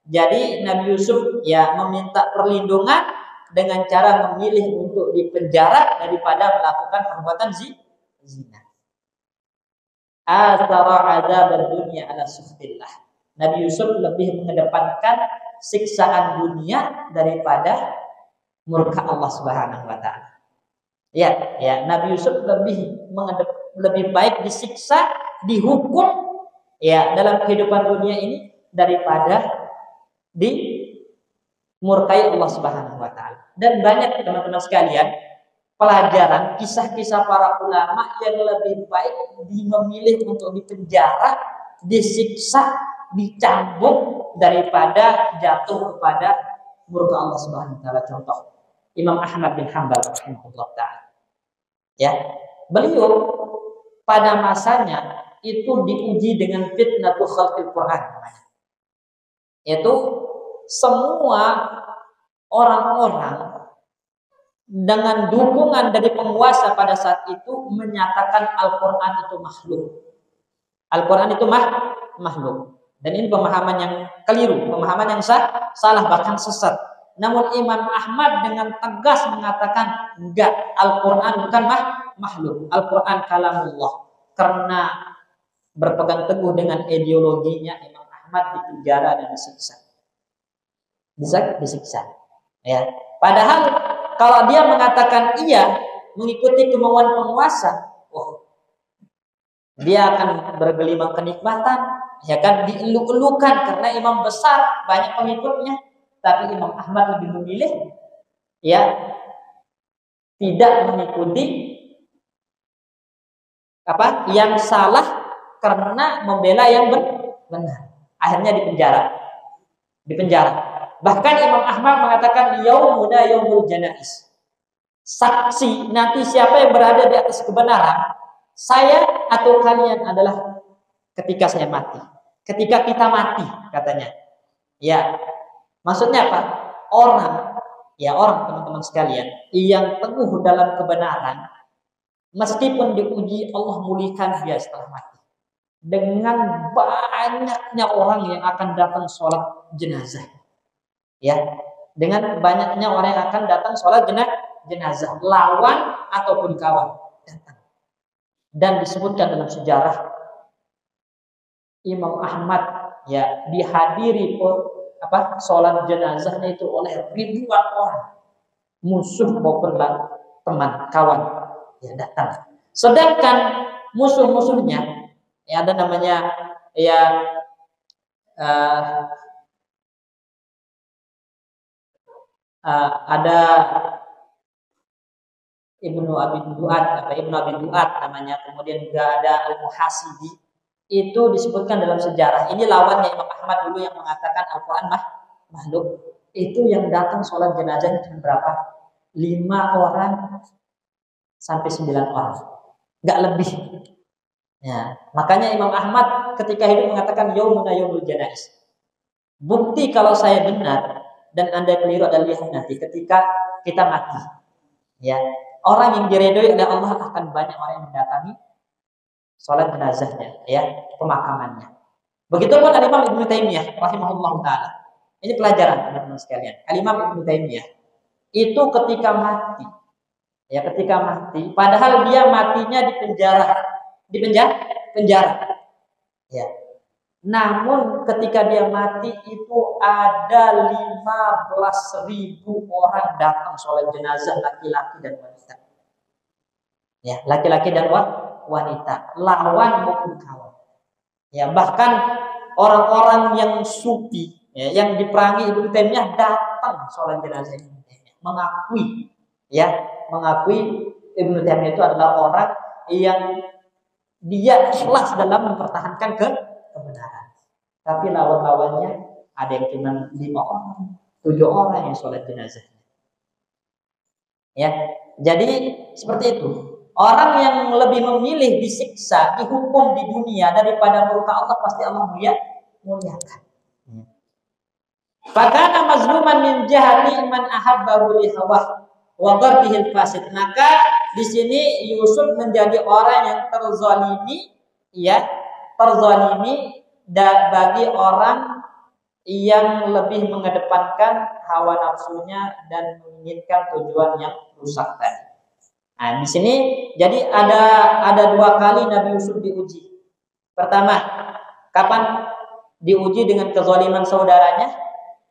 [SPEAKER 1] Jadi Nabi Yusuf ya meminta perlindungan dengan cara memilih untuk dipenjara daripada melakukan perbuatan zina. Athara 'adzab dunya 'ala sukhtillah. Nabi Yusuf lebih mengedepankan siksaan dunia daripada murka Allah Subhanahu wa taala. Ya, Nabi Yusuf lebih baik disiksa, dihukum ya dalam kehidupan dunia ini daripada dimurkai Allah Subhanahu wa taala. Dan banyak teman-teman sekalian pelajaran kisah-kisah para ulama yang lebih baik memilih untuk dipenjara, disiksa, dicambuk daripada jatuh kepada murka Allah Subhanahu wa taala. Contoh Imam Ahmad bin Hanbal rahimahullah taala. Ya, beliau pada masanya itu diuji dengan fitnatul khalqil Quran namanya. Itu semua orang-orang dengan dukungan dari penguasa pada saat itu menyatakan Al-Quran itu makhluk. Al-Quran itu makhluk. Dan ini pemahaman yang keliru, pemahaman yang salah bahkan sesat. Namun Imam Ahmad dengan tegas mengatakan enggak, Al-Quran bukan makhluk, Al-Quran kalamullah. Karena berpegang teguh dengan ideologinya, Imam Ahmad dipenjara dan disiksa. Disiksa. Ya. Padahal kalau dia mengatakan iya, mengikuti kemauan penguasa, dia akan bergelimang kenikmatan, ya kan, dieluk-elukan karena imam besar, banyak pengikutnya. Tapi Imam Ahmad lebih memilih ya tidak mengikuti yang salah karena membela yang benar. Akhirnya dipenjara. Bahkan Imam Ahmad mengatakan yaumuna yaumul janais. Saksi nanti siapa yang berada di atas kebenaran, saya atau kalian adalah ketika saya mati. Ketika kita mati katanya. Ya. Maksudnya apa? Orang teman-teman sekalian yang teguh dalam kebenaran, meskipun diuji Allah mulihkan dia setelah mati. Dengan banyaknya orang yang akan datang sholat jenazah. Ya, dengan banyaknya orang yang akan datang sholat jenazah, lawan ataupun kawan datang. Dan disebutkan dalam sejarah Imam Ahmad ya dihadiri sholat jenazahnya itu oleh ribuan orang, musuh maupun teman kawan yang datang. Sedangkan musuh-musuhnya ya ada namanya ya ada Ibnu Abi Duat namanya, kemudian juga ada Al-Muhasibi. Itu disebutkan dalam sejarah. Ini lawannya Imam Ahmad dulu yang mengatakan Al-Quran makhluk. Itu yang datang sholat jenazah cuma berapa? 5 orang sampai 9 orang. nggak lebih. Ya, makanya Imam Ahmad ketika hidup mengatakan yaumuna yaumul janais. Bukti kalau saya benar dan Anda keliru adalah lihat nanti ketika kita mati. Ya, orang yang diridhoi oleh Allah akan banyak orang yang mendatangi sholat jenazahnya, ya, pemakamannya. Begitupun Al-Imam Ibnu Taimiyah rahimahullah taala. Ini pelajaran teman-teman sekalian. Al-Imam Ibnu Taimiyah itu ketika mati, ya ketika mati, padahal dia matinya di penjara, ya. Namun ketika dia mati itu ada 15.000 orang datang sholat jenazah laki-laki dan wanita. Ya, laki-laki dan wanita, lawan maupun kawan. Ya, bahkan orang-orang yang sufi, ya, yang diperangi Ibnu Taimiyah datang sholat jenazah Ibnu Taimiyah, mengakui Ibnu Taimiyah itu adalah orang yang dia ikhlas dalam mempertahankan kebenaran. Tapi lawan-lawannya ada yang cuma 5 orang, 7 orang yang sholat jenazah. Ya, jadi seperti itu. Orang yang lebih memilih disiksa, dihukum di dunia daripada murka Allah, pasti Allah muliakan. Fakana mazluman min jahati man ahabbahu li hawah wa ghadhihi fasid. Maka di sini Yusuf menjadi orang yang terzalimi, ya, bagi orang yang lebih mengedepankan hawa nafsunya dan menginginkan tujuan yang rusak tadi. Nah, di sini jadi ada 2 kali Nabi Yusuf diuji. Pertama, kapan diuji dengan kezaliman saudaranya,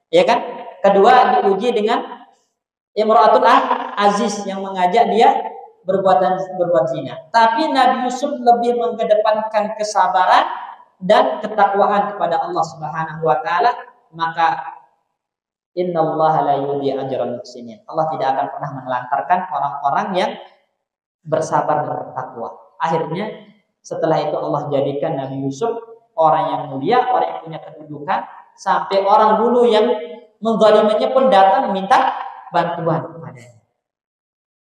[SPEAKER 1] ya kan? Kedua, diuji dengan Imra'atul Aziz yang mengajak dia berbuat zina. Tapi Nabi Yusuf lebih mengedepankan kesabaran dan ketakwaan kepada Allah Subhanahu wa taala, maka innallaha la yudhi'u ajral muhsinin. Allah tidak akan pernah menelantarkan orang-orang yang bersabar dan bertakwa. Akhirnya setelah itu Allah jadikan Nabi Yusuf orang yang mulia, orang yang punya kedudukan, sampai orang dulu yang menzaliminya pun datang minta bantuan kepadanya.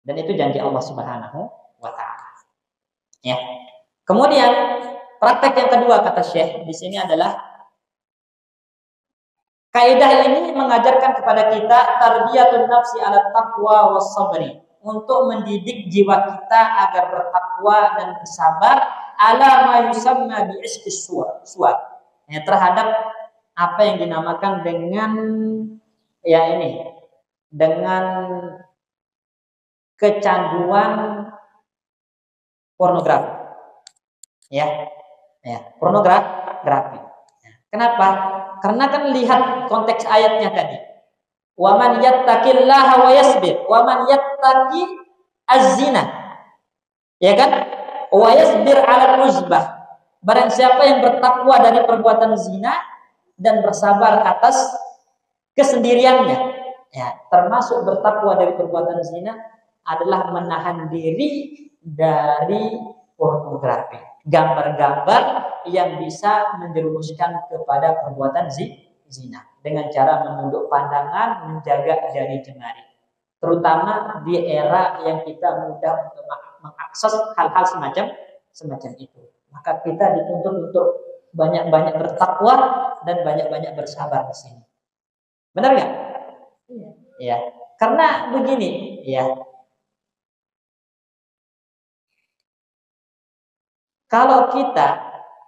[SPEAKER 1] Dan itu janji Allah Subhanahu wa taala. Ya. Kemudian praktek yang kedua kata Syekh di sini adalah kaidah ini mengajarkan kepada kita tarbiyatun nafsi ala taqwa was sabri, untuk mendidik jiwa kita agar bertakwa dan bersabar ala ma yusamma bi isqis suwar, ya, terhadap apa yang dinamakan dengan dengan kecanduan pornografi. Ya, pornografi. Kenapa? Karena kan lihat konteks ayatnya tadi. Wa man yattaqillaha wa yasbir wa man yattaqi az-zina. Ya kan? Wa yasbir 'ala al-uzbah. Barang siapa yang bertakwa dari perbuatan zina dan bersabar atas kesendiriannya. Ya, termasuk bertakwa dari perbuatan zina adalah menahan diri dari pornografi. Gambar-gambar yang bisa menjerumuskan kepada perbuatan zina dengan cara menunduk pandangan, menjaga jari jemari, terutama di era yang kita mudah untuk mengakses hal-hal semacam itu. Maka kita dituntut untuk banyak-banyak bertakwa dan banyak-banyak bersabar di sini. Benar nggak? Ya, karena begini, ya. Kalau kita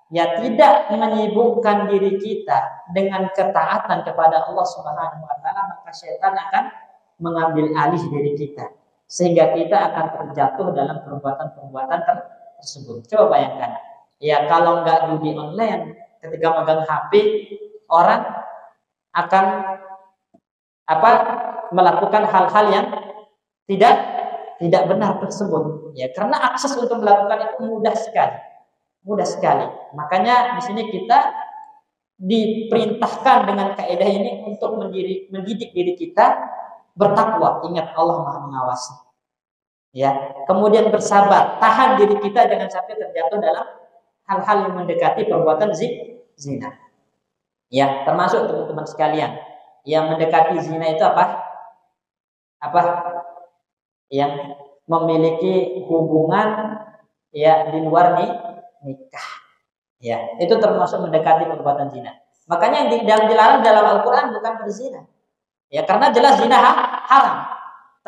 [SPEAKER 1] tidak menyibukkan diri kita dengan ketaatan kepada Allah Subhanahu wa taala, maka setan akan mengambil alih diri kita sehingga kita akan terjatuh dalam perbuatan-perbuatan tersebut. Coba bayangkan, ya, kalau nggak judi online, ketika megang HP, orang akan melakukan hal-hal yang tidak benar tersebut, ya, karena akses untuk melakukan itu mudah sekali. Makanya di sini kita diperintahkan dengan kaidah ini untuk mendidik diri kita bertakwa. Ingat Allah Maha mengawasi. Ya, kemudian bersabar, tahan diri kita jangan sampai terjatuh dalam hal-hal yang mendekati perbuatan zina. Ya, termasuk teman-teman sekalian, yang mendekati zina itu apa? Yang memiliki hubungan ya di luar nikah. Ya, itu termasuk mendekati perbuatan zina. Makanya yang dilarang dalam Al-Qur'an bukan berzina. Ya, karena jelas zina haram.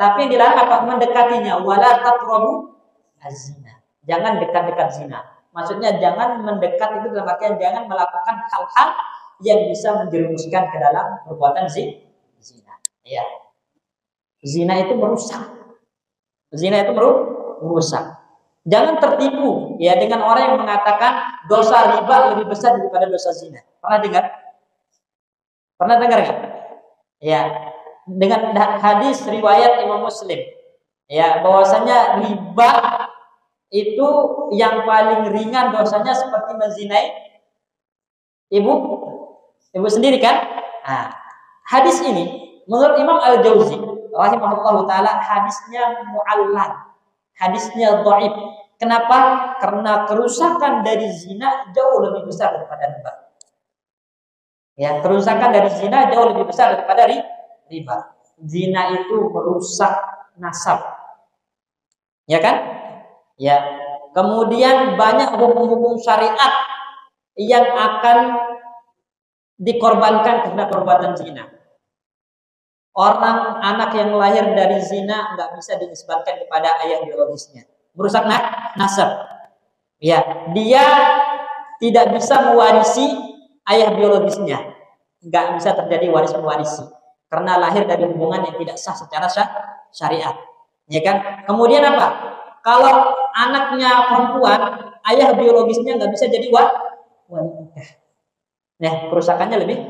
[SPEAKER 1] Tapi yang dilarang apa? Mendekatinya. Wala taqrabu az-zina. Jangan dekat-dekat zina. Maksudnya jangan mendekat itu dalam artian jangan melakukan hal-hal yang bisa menjerumuskan ke dalam perbuatan zina. Ya. Zina itu merusak. Zina itu merusak. Jangan tertipu ya dengan orang yang mengatakan dosa riba lebih besar daripada dosa zina. Pernah dengar? Pernah dengar enggak? Ya, dengan hadis riwayat Imam Muslim. Ya, bahwasanya riba itu yang paling ringan dosanya seperti menzinai ibu sendiri kan? Nah, hadis ini menurut Imam Al-Jauzi rahimahullahu taala hadisnya mu'allal. Hadisnya dhaif. Kenapa? Karena kerusakan dari zina jauh lebih besar daripada riba. Ya, kerusakan dari zina jauh lebih besar daripada riba. Zina itu merusak nasab. Ya kan? Ya. Kemudian banyak hukum-hukum syariat yang akan dikorbankan karena perbuatan zina. Orang anak yang lahir dari zina nggak bisa dinisbatkan kepada ayah biologisnya, merusak nasab. Ya, dia tidak bisa mewarisi ayah biologisnya, nggak bisa terjadi waris mewarisi karena lahir dari hubungan yang tidak sah secara syariat. Ya kan? Kemudian apa? Kalau anaknya perempuan, ayah biologisnya nggak bisa jadi wanita. Nah, kerusakannya lebih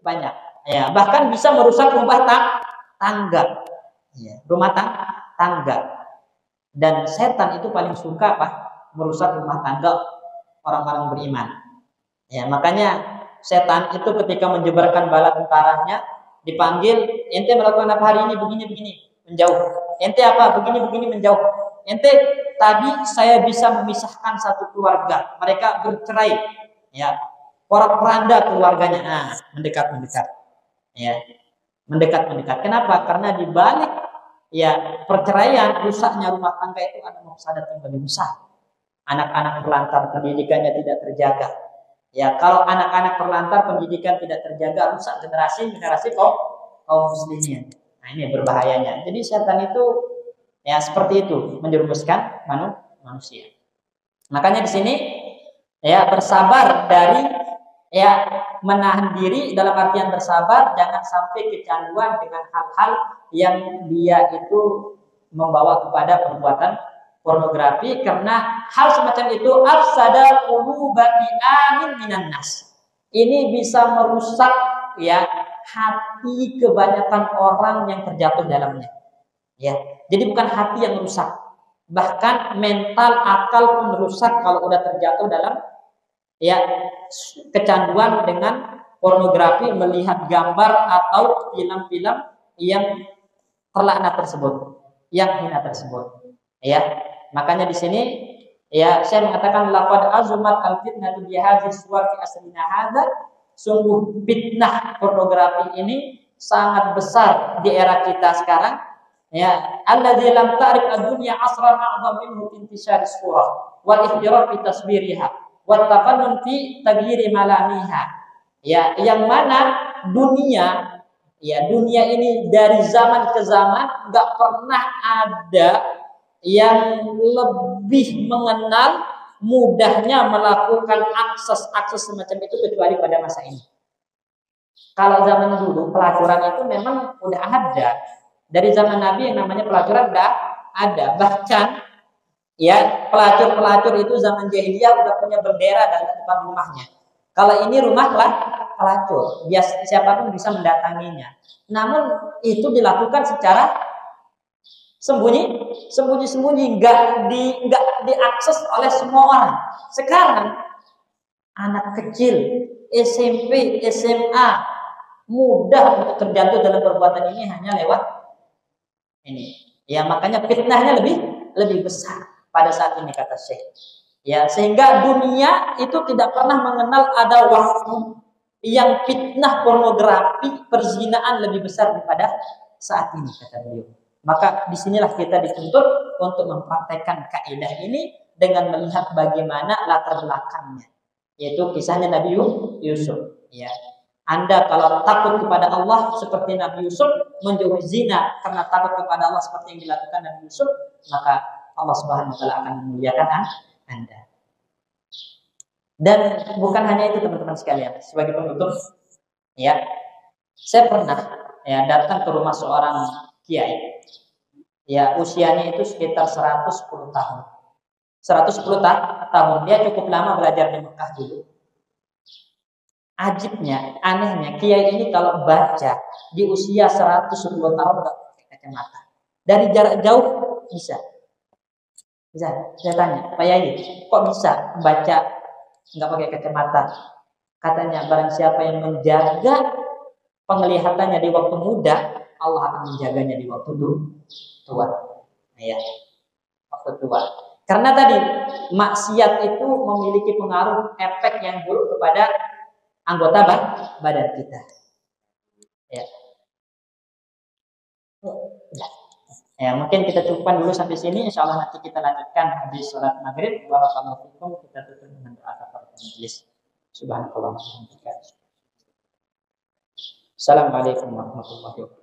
[SPEAKER 1] banyak. Ya, bahkan bisa merusak rumah tangga. Ya, rumah tangga. Dan setan itu paling suka apa? Merusak rumah tangga orang-orang beriman. Ya, makanya setan itu ketika menyebarkan bala tentaranya dipanggil, ente melakukan apa hari ini? Begini, menjauh. Ente apa? Begini, menjauh. Ente tadi saya bisa memisahkan satu keluarga, mereka bercerai. Ya, porak-poranda keluarganya. Nah, mendekat. Ya, mendekat. Kenapa? Karena di balik ya perceraian, rusaknya rumah tangga itu ada mafsadat yang lebih besar. Anak-anak terlantar, pendidikannya tidak terjaga. Ya, kalau anak-anak terlantar, pendidikan tidak terjaga, rusak generasi kaum muslimin. Nah, ini berbahayanya. Jadi setan itu ya seperti itu, menjerumuskan manusia. Makanya di sini ya bersabar dari ya menahan diri, dalam artian bersabar jangan sampai kecanduan dengan hal-hal yang dia itu membawa kepada perbuatan pornografi, karena hal semacam itu afsada qulubati amin minan nas. Ini bisa merusak ya hati kebanyakan orang yang terjatuh dalamnya. Ya, jadi bukan hati yang rusak, bahkan mental akal pun rusak kalau udah terjatuh dalam ya kecanduan dengan pornografi, melihat gambar atau film-film yang terlaknat tersebut, yang hina tersebut. Ya, makanya di sini ya saya mengatakan laqad azumat al-fitnatu bi hadhihi suwar fi asrina hadza. Sungguh fitnah pornografi ini sangat besar di era kita sekarang. Ya, alladzi lam ta'rif ad-dunya asran a'dham minhu intishar surah wal ihtiraf fi tasbiriha wa tafannun fi taghyiri malamiha. Ya, yang mana dunia ini dari zaman ke zaman enggak pernah ada yang lebih mengenal mudahnya melakukan akses semacam itu kecuali pada masa ini. Kalau zaman dulu pelacuran itu memang udah ada. Dari zaman Nabi yang namanya pelacuran udah ada. Bahkan ya pelacur itu zaman jahiliyah udah punya bendera dan depan rumahnya. Kalau ini rumah pelacur, siapapun bisa mendatanginya. Namun itu dilakukan secara sembunyi, nggak diakses oleh semua orang. Sekarang anak kecil SMP, SMA mudah untuk terjatuh dalam perbuatan ini hanya lewat ini. Ya, makanya fitnahnya lebih besar pada saat ini kata Syekh. Ya, sehingga dunia itu tidak pernah mengenal ada waktu yang fitnah pornografi, perzinaan lebih besar daripada saat ini kata beliau. Maka disinilah kita dituntut untuk mempraktekkan kaidah ini dengan melihat bagaimana latar belakangnya, yaitu kisahnya Nabi Yusuf. Ya, Anda kalau takut kepada Allah seperti Nabi Yusuf, menjauhi zina karena takut kepada Allah seperti yang dilakukan Nabi Yusuf, maka Allah Subhanahu wa taala akan memuliakan Anda. Dan bukan hanya itu teman-teman sekalian, sebagai penutup ya, saya pernah ya datang ke rumah seorang kiai. Ya, usianya itu sekitar 110 tahun. 110 tahun. Dia cukup lama belajar di Mekah dulu. Ajibnya, anehnya, kiai ini kalau baca di usia 110 tahun nggak pakai kacamata. Dari jarak jauh bisa. Bisa. Saya tanya, Pak Yai, kok bisa baca nggak pakai kacamata? Katanya, barang siapa yang menjaga penglihatannya di waktu muda, Allah akan menjaganya di waktu tua. Ya, waktu tua. Karena tadi maksiat itu memiliki pengaruh efek yang buruk kepada anggota badan kita. Ya. Ya, mungkin kita cukupkan dulu sampai sini. Insya Allah nanti kita lanjutkan habis sholat maghrib. Barakallahu fikum. Kita tutup dengan doa kafaratul majelis. Subhanallah. Assalamualaikum warahmatullahi wabarakatuh.